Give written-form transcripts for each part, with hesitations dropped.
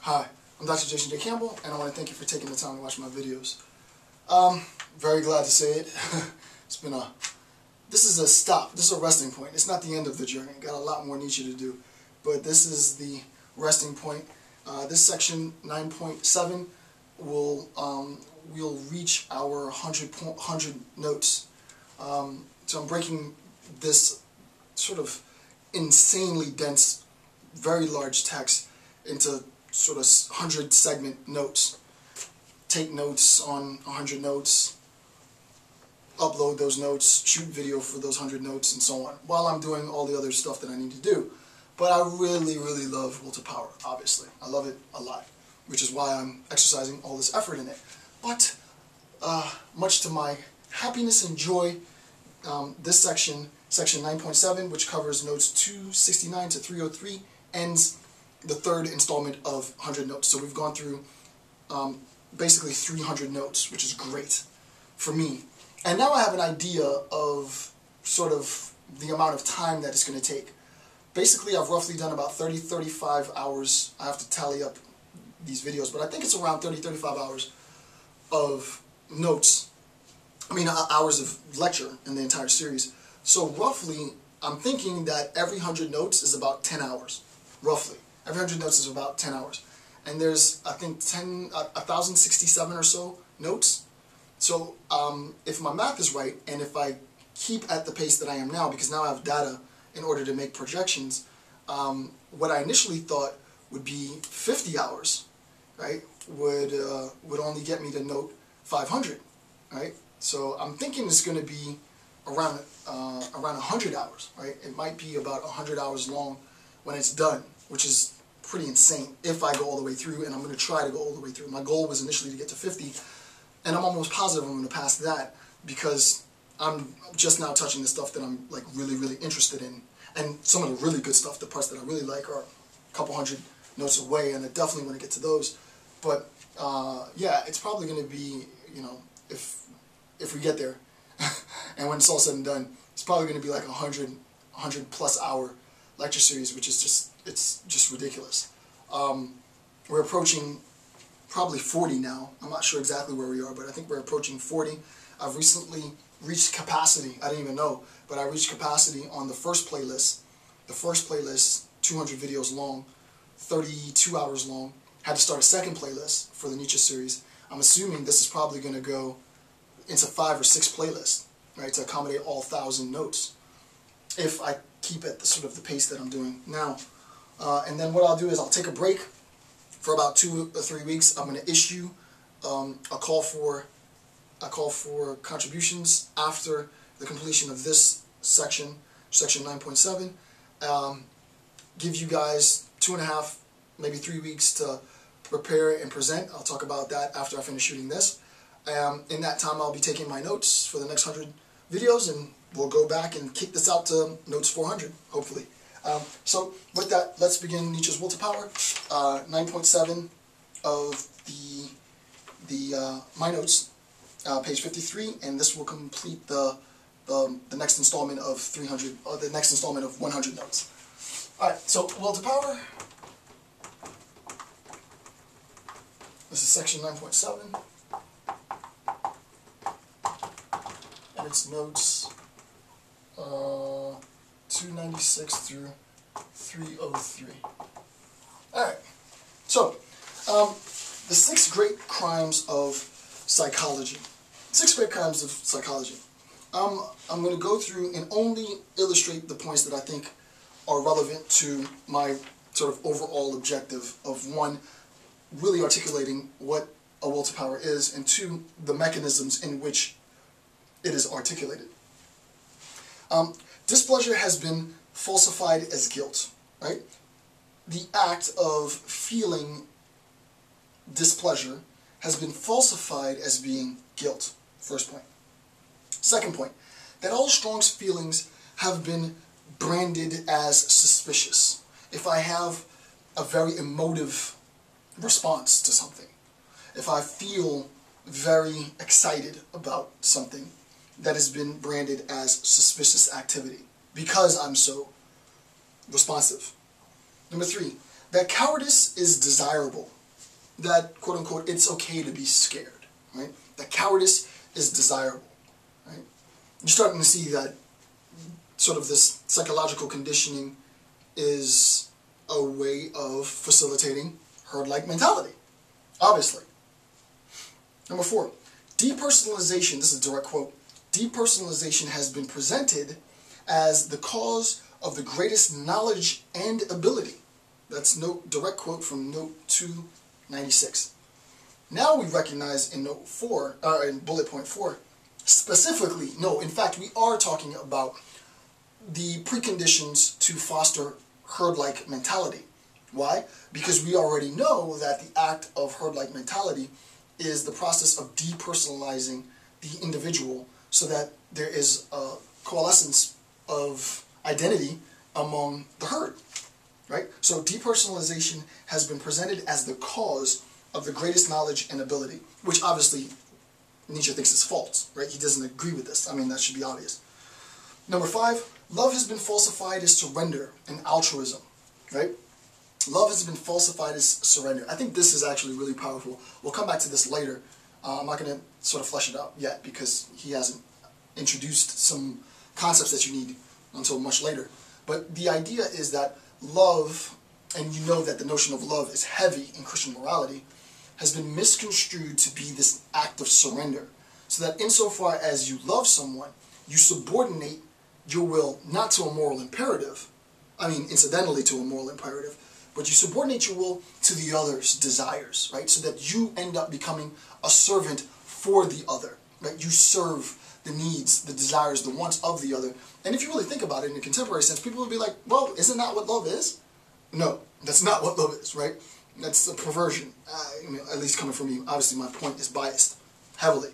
Hi, I'm Dr. Jason J. Campbell, and I want to thank you for taking the time to watch my videos. Very glad to say it. This is a stop. This is a resting point. It's not the end of the journey. Got a lot more Nietzsche to do, but this is the resting point. This section 9.7 we'll reach our 100 notes. So I'm breaking this sort of insanely dense, very large text into sort of 100 segment notes. Take notes on 100 notes, upload those notes, shoot video for those 100 notes, and so on, while I'm doing all the other stuff that I need to do. But I really, really love Will to Power, obviously. I love it a lot, which is why I'm exercising all this effort in it. But much to my happiness and joy, this section 9.7, which covers notes 269 to 303, ends the third installment of 100 notes. So we've gone through basically 300 notes, which is great for me. And now I have an idea of sort of the amount of time that it's going to take. Basically, I've roughly done about 30-35 hours. I have to tally up these videos, but I think it's around 30-35 hours of notes. Hours of lecture in the entire series. So roughly, I'm thinking that every 100 notes is about 10 hours, roughly. Every 100 notes is about 10 hours. And there's, I think, 1,067 or so notes. So if my math is right, and if I keep at the pace that I am now, because now I have data in order to make projections, what I initially thought would be 50 hours, right, would only get me to note 500, right? So I'm thinking it's going to be around 100 hours, right? It might be about 100 hours long when it's done, which is pretty insane if I go all the way through, and I'm going to try to go all the way through. My goal was initially to get to 50, and I'm almost positive I'm going to pass that, because I'm just now touching the stuff that I'm like really, really interested in. And some of the really good stuff, the parts that I really like, are a couple hundred notes away, and I definitely want to get to those. But yeah, it's probably going to be, if we get there, and when it's all said and done, it's probably going to be like 100 plus hour lecture series, which is it's just ridiculous. We're approaching probably 40 now. I'm not sure exactly where we are, but I think we're approaching 40. I've recently reached capacity. I didn't even know, but I reached capacity on the first playlist. The first playlist, 200 videos long, 32 hours long. Had to start a second playlist for the Nietzsche series. I'm assuming this is probably going to go into 5 or 6 playlists, right, to accommodate all 1,000 notes, if I keep at the sort of the pace that I'm doing now. And then what I'll do is I'll take a break for about 2 or 3 weeks. I'm going to issue a call for contributions after the completion of this section 9.7. Give you guys 2.5, maybe 3 weeks to prepare and present. I'll talk about that after I finish shooting this. In that time, I'll be taking my notes for the next 100 videos, and we'll go back and kick this out to notes 400, hopefully. So with that, let's begin Nietzsche's Will to Power, 9.7 of my notes, page 53, and this will complete the next installment of 300, or the next installment of 100 notes. All right, so Will to Power. This is section 9.7. And it's notes 296 through 303. Alright, so the 6 great crimes of psychology. 6 great crimes of psychology. I'm going to go through and only illustrate the points that I think are relevant to my sort of overall objective of, 1, really articulating what a will to power is, and 2, the mechanisms in which it is articulated. Displeasure has been falsified as guilt, right? The act of feeling displeasure has been falsified as being guilt, first point. Second point, that all strong feelings have been branded as suspicious. If I have a very emotive response to something, if I feel very excited about something, that has been branded as suspicious activity because I'm so responsive. Number 3, that cowardice is desirable, that, quote unquote, it's okay to be scared, right? That cowardice is desirable, right? You're starting to see that sort of this psychological conditioning is a way of facilitating herd-like mentality, obviously. Number 4, depersonalization, this is a direct quote, depersonalization has been presented as the cause of the greatest knowledge and ability. That's direct quote from note 296. Now we recognize in note 4, in bullet point 4, specifically, no, in fact, we are talking about the preconditions to foster herd-like mentality. Why? Because we already know that the act of herd-like mentality is the process of depersonalizing the individual so that there is a coalescence of identity among the herd, right? So depersonalization has been presented as the cause of the greatest knowledge and ability, which obviously Nietzsche thinks is false, right? He doesn't agree with this. I mean, that should be obvious. Number 5, love has been falsified as surrender and altruism, right? Love has been falsified as surrender. I think this is actually really powerful. We'll come back to this later. I'm not going to sort of flesh it out yet because he hasn't introduced some concepts that you need until much later. But the idea is that love, and you know that the notion of love is heavy in Christian morality, has been misconstrued to be this act of surrender. So that insofar as you love someone, you subordinate your will not to a moral imperative, I mean incidentally to a moral imperative, but you subordinate your will to the other's desires, right? So that you end up becoming a servant for the other, right? You serve the needs, the desires, the wants of the other. And if you really think about it in a contemporary sense, people will be like, well, isn't that what love is? No, that's not what love is, right? That's a perversion, at least coming from you. Obviously, my point is biased heavily.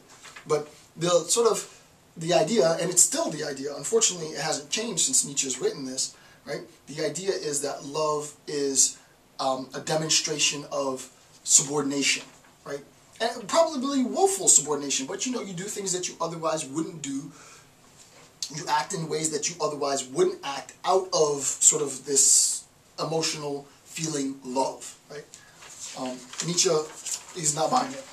But the idea, and it's still the idea, unfortunately it hasn't changed since Nietzsche's written this, right? The idea is that love is a demonstration of subordination, right? And probably willful subordination, but you know, you do things that you otherwise wouldn't do. You act in ways that you otherwise wouldn't act out of sort of this emotional feeling love, right? Nietzsche is not buying it.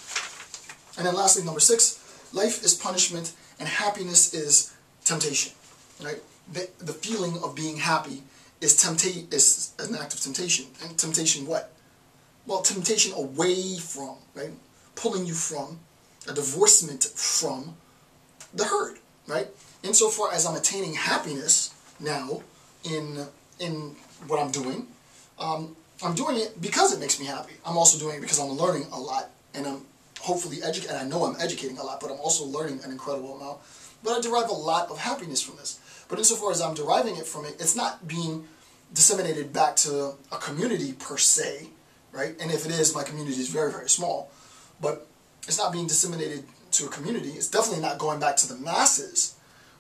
And then lastly, number 6, life is punishment and happiness is temptation, right? The feeling of being happy is an act of temptation. And temptation what? Well, temptation away from, right? Pulling you from, a divorcement from the herd, right? Insofar as I'm attaining happiness now in what I'm doing it because it makes me happy. I'm also doing it because I'm learning a lot, and I'm hopefully educating, and I know I'm educating a lot, but I'm also learning an incredible amount. But I derive a lot of happiness from this. But insofar as I'm deriving it from it, it's not being disseminated back to a community per se, right? And if it is, my community is very, very small. But it's not being disseminated to a community. It's definitely not going back to the masses,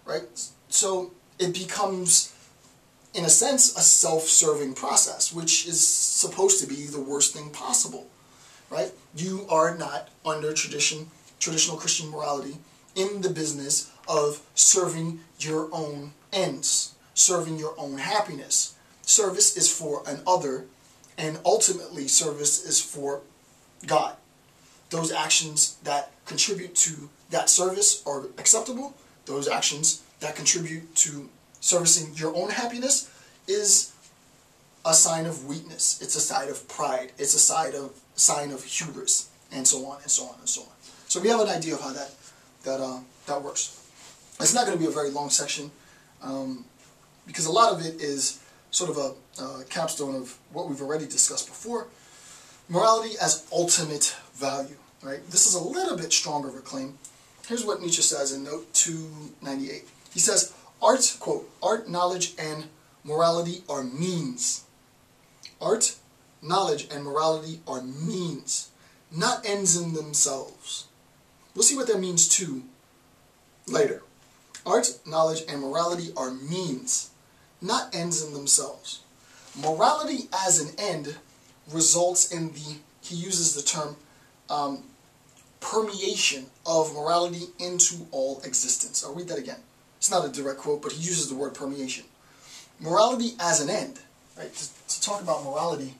right? So it becomes, in a sense, a self-serving process, which is supposed to be the worst thing possible, right? You are not under traditional Christian morality in the business of serving your own ends, serving your own happiness. Service is for an other, and ultimately service is for God. Those actions that contribute to that service are acceptable. Those actions that contribute to servicing your own happiness is a sign of weakness. It's a sign of pride. It's a sign of hubris, and so on and so on and so on. So we have an idea of how that works. It's not going to be a very long section because a lot of it is sort of a capstone of what we've already discussed before. Morality as ultimate value, right? This is a little bit stronger of a claim. Here's what Nietzsche says in note 298. He says, art, quote, art, knowledge, and morality are means. Art, knowledge, and morality are means, not ends in themselves. We'll see what that means too later. Art, knowledge, and morality are means, not ends in themselves. Morality as an end results in he uses the term permeation of morality into all existence. I'll read that again. It's not a direct quote, but he uses the word permeation. Morality as an end, right? To talk about morality